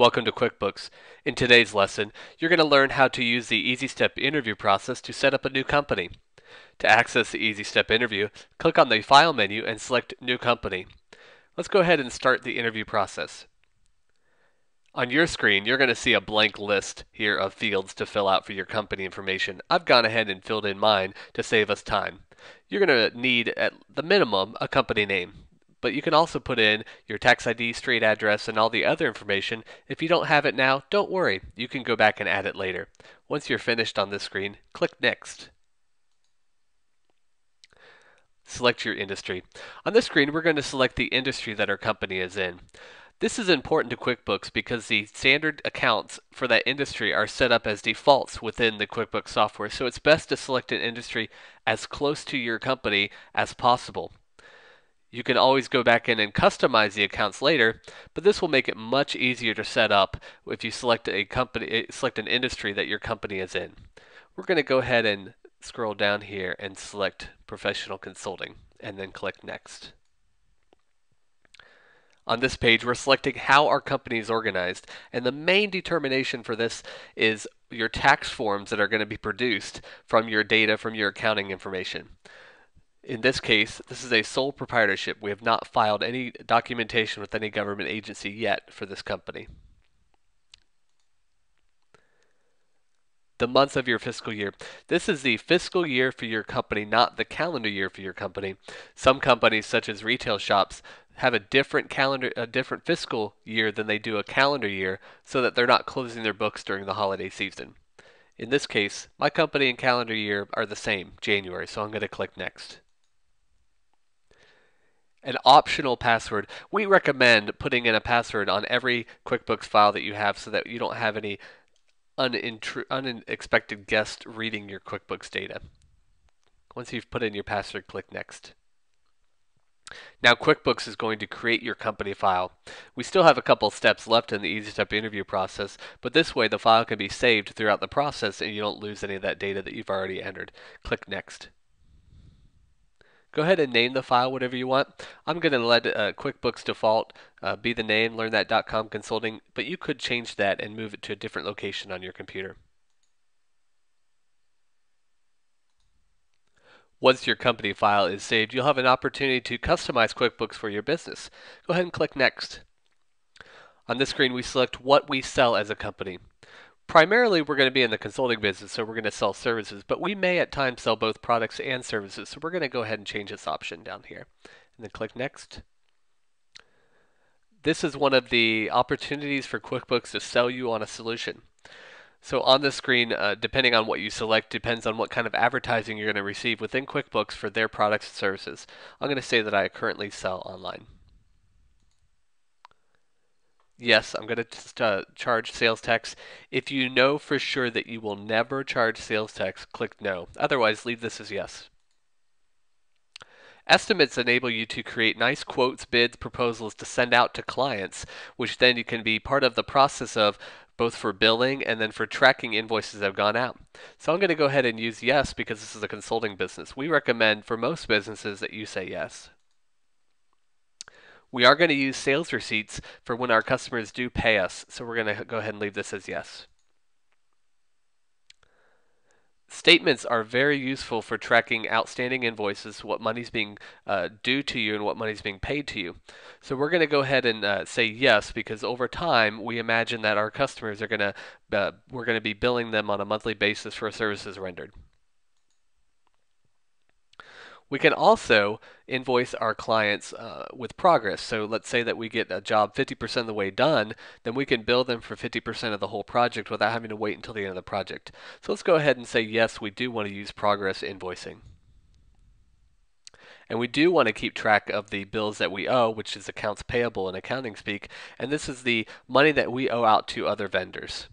Welcome to QuickBooks. In today's lesson, you're going to learn how to use the EasyStep Interview process to set up a new company. To access the EasyStep Interview, click on the File menu and select New Company. Let's go ahead and start the interview process. On your screen, you're going to see a blank list here of fields to fill out for your company information. I've gone ahead and filled in mine to save us time. You're going to need, at the minimum, a company name. But you can also put in your tax ID, street address, and all the other information. If you don't have it now, don't worry. You can go back and add it later. Once you're finished on this screen, click Next. Select your industry. On this screen, we're going to select the industry that our company is in. This is important to QuickBooks because the standard accounts for that industry are set up as defaults within the QuickBooks software, so it's best to select an industry as close to your company as possible. You can always go back in and customize the accounts later, but this will make it much easier to set up if you select an industry that your company is in. We're going to go ahead and scroll down here and select Professional Consulting and then click Next. On this page, we're selecting how our company is organized, and the main determination for this is your tax forms that are going to be produced from your data, from your accounting information. In this case, this is a sole proprietorship. We have not filed any documentation with any government agency yet for this company. The month of your fiscal year. This is the fiscal year for your company, not the calendar year for your company. Some companies, such as retail shops, have a different fiscal year than they do a calendar year, so that they're not closing their books during the holiday season. In this case, my company and calendar year are the same, January, so I'm going to click Next. An optional password. We recommend putting in a password on every QuickBooks file that you have so that you don't have any unexpected guests reading your QuickBooks data. Once you've put in your password, click Next. Now QuickBooks is going to create your company file. We still have a couple steps left in the EasyStep interview process, but this way the file can be saved throughout the process and you don't lose any of that data that you've already entered. Click Next. Go ahead and name the file whatever you want. I'm going to let QuickBooks default be the name, learnthat.com consulting, but you could change that and move it to a different location on your computer. Once your company file is saved, you'll have an opportunity to customize QuickBooks for your business. Go ahead and click Next. On this screen, we select what we sell as a company. Primarily, we're going to be in the consulting business, so we're going to sell services, but we may at times sell both products and services, so we're going to go ahead and change this option down here. And then click Next. This is one of the opportunities for QuickBooks to sell you on a solution. So on the screen, depending on what you select, depends on what kind of advertising you're going to receive within QuickBooks for their products and services. I'm going to say that I currently sell online. Yes, I'm going to charge sales tax. If you know for sure that you will never charge sales tax, click No. Otherwise, leave this as yes. Estimates enable you to create nice quotes, bids, proposals to send out to clients, which then you can be part of the process of both for billing and then for tracking invoices that have gone out. So I'm going to go ahead and use yes because this is a consulting business. We recommend for most businesses that you say yes. We are going to use sales receipts for when our customers do pay us, so we're going to go ahead and leave this as yes. Statements are very useful for tracking outstanding invoices, what money's being due to you and what money's being paid to you. So we're going to go ahead and say yes because over time we imagine that our customers are we're going to be billing them on a monthly basis for services rendered. We can also invoice our clients with progress. So let's say that we get a job 50% of the way done, then we can bill them for 50% of the whole project without having to wait until the end of the project. So let's go ahead and say yes, we do want to use progress invoicing. And we do want to keep track of the bills that we owe, which is accounts payable in accounting speak, and this is the money that we owe out to other vendors.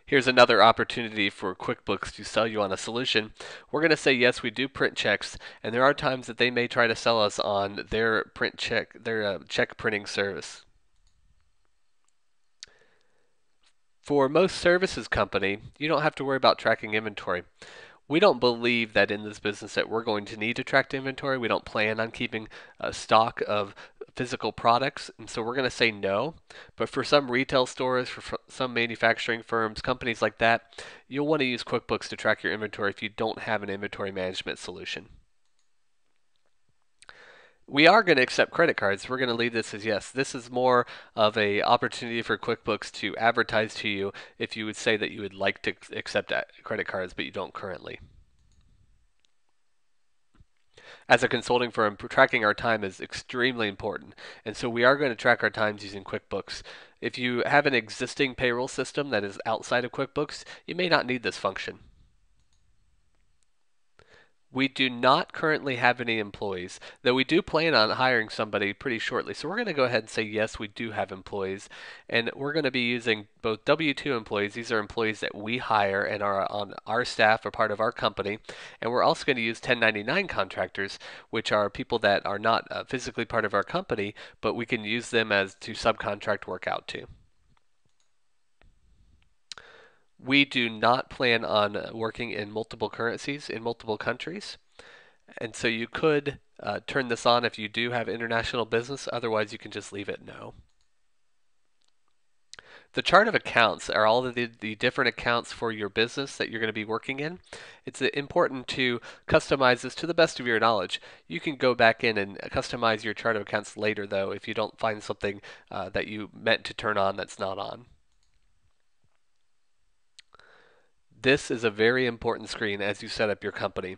Here's another opportunity for QuickBooks to sell you on a solution. We're going to say yes, we do print checks, and there are times that they may try to sell us on their check printing service. For most services company, you don't have to worry about tracking inventory. We don't believe that in this business that we're going to need to track inventory. We don't plan on keeping a stock of physical products, and so we're going to say no. But for some retail stores, for some manufacturing firms, companies like that, you'll want to use QuickBooks to track your inventory if you don't have an inventory management solution. We are going to accept credit cards. We're going to leave this as yes. This is more of a opportunity for QuickBooks to advertise to you if you would say that you would like to accept credit cards, but you don't currently. As a consulting firm, tracking our time is extremely important, and so we are going to track our times using QuickBooks. If you have an existing payroll system that is outside of QuickBooks, you may not need this function. We do not currently have any employees, though we do plan on hiring somebody pretty shortly. So we're going to go ahead and say yes, we do have employees. And we're going to be using both W-2 employees. These are employees that we hire and are on our staff, are part of our company. And we're also going to use 1099 contractors, which are people that are not physically part of our company, but we can use them as to subcontract work out to. We do not plan on working in multiple currencies in multiple countries. And so you could turn this on if you do have international business. Otherwise, you can just leave it no. The chart of accounts are all of the different accounts for your business that you're going to be working in. It's important to customize this to the best of your knowledge. You can go back in and customize your chart of accounts later, though, if you don't find something that you meant to turn on that's not on. This is a very important screen as you set up your company.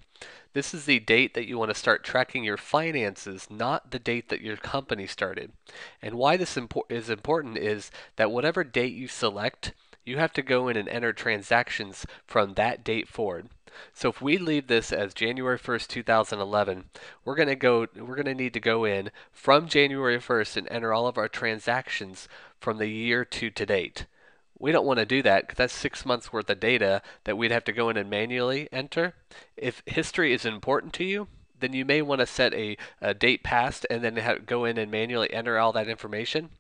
This is the date that you want to start tracking your finances, not the date that your company started. And why this is important is that whatever date you select, you have to go in and enter transactions from that date forward. So if we leave this as January 1st, 2011, we're going to need to go in from January 1st and enter all of our transactions from the year to date. We don't want to do that because that's 6 months worth of data that we'd have to go in and manually enter. If history is important to you, then you may want to set a date past and then go in and manually enter all that information.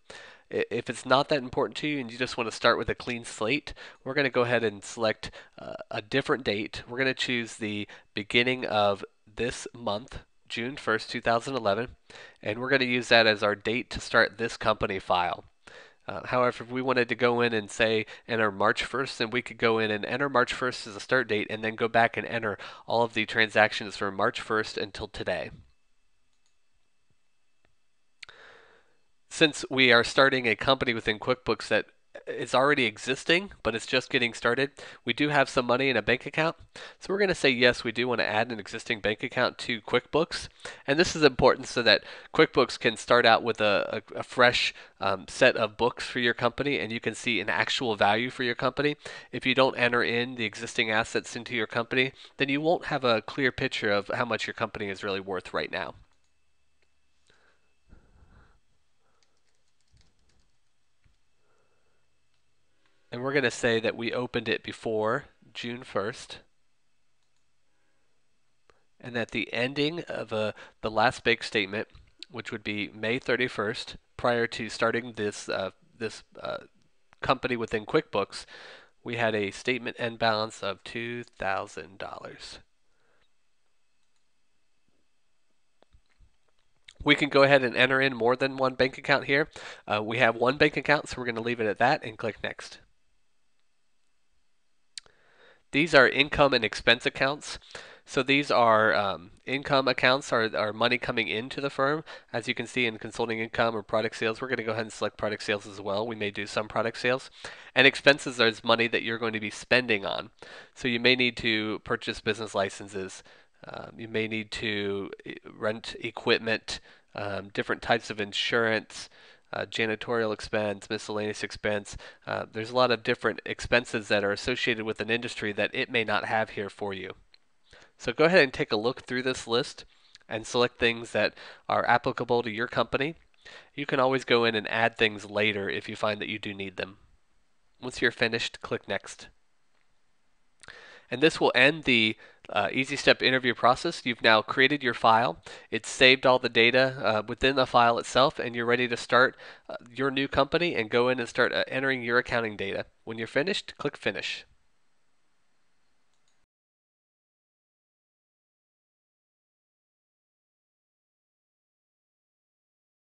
If it's not that important to you and you just want to start with a clean slate, we're going to go ahead and select a different date. We're going to choose the beginning of this month, June 1st, 2011, and we're going to use that as our date to start this company file. However, if we wanted to go in and say enter March 1st, then we could go in and enter March 1st as a start date and then go back and enter all of the transactions from March 1st until today. Since we are starting a company within QuickBooks that is already existing, but it's just getting started, we do have some money in a bank account. So we're going to say yes, we do want to add an existing bank account to QuickBooks. And this is important so that QuickBooks can start out with a fresh set of books for your company and you can see an actual value for your company. If you don't enter in the existing assets into your company, then you won't have a clear picture of how much your company is really worth right now. And we're going to say that we opened it before June 1st. And that the ending of the last bank statement, which would be May 31st, prior to starting this company within QuickBooks, we had a statement end balance of $2,000. We can go ahead and enter in more than one bank account here. We have one bank account, so we're going to leave it at that and click Next. These are income and expense accounts. So these are income accounts, are money coming into the firm. As you can see in consulting income or product sales, we're going to go ahead and select product sales as well. We may do some product sales. And expenses is money that you're going to be spending on. So you may need to purchase business licenses. You may need to rent equipment, different types of insurance, janitorial expense, miscellaneous expense. There's a lot of different expenses that are associated with an industry that it may not have here for you. So go ahead and take a look through this list and select things that are applicable to your company. You can always go in and add things later if you find that you do need them. Once you're finished, click Next. And this will end the EasyStep interview process. You've now created your file. It's saved all the data within the file itself, and you're ready to start your new company and go in and start entering your accounting data. When you're finished, click Finish.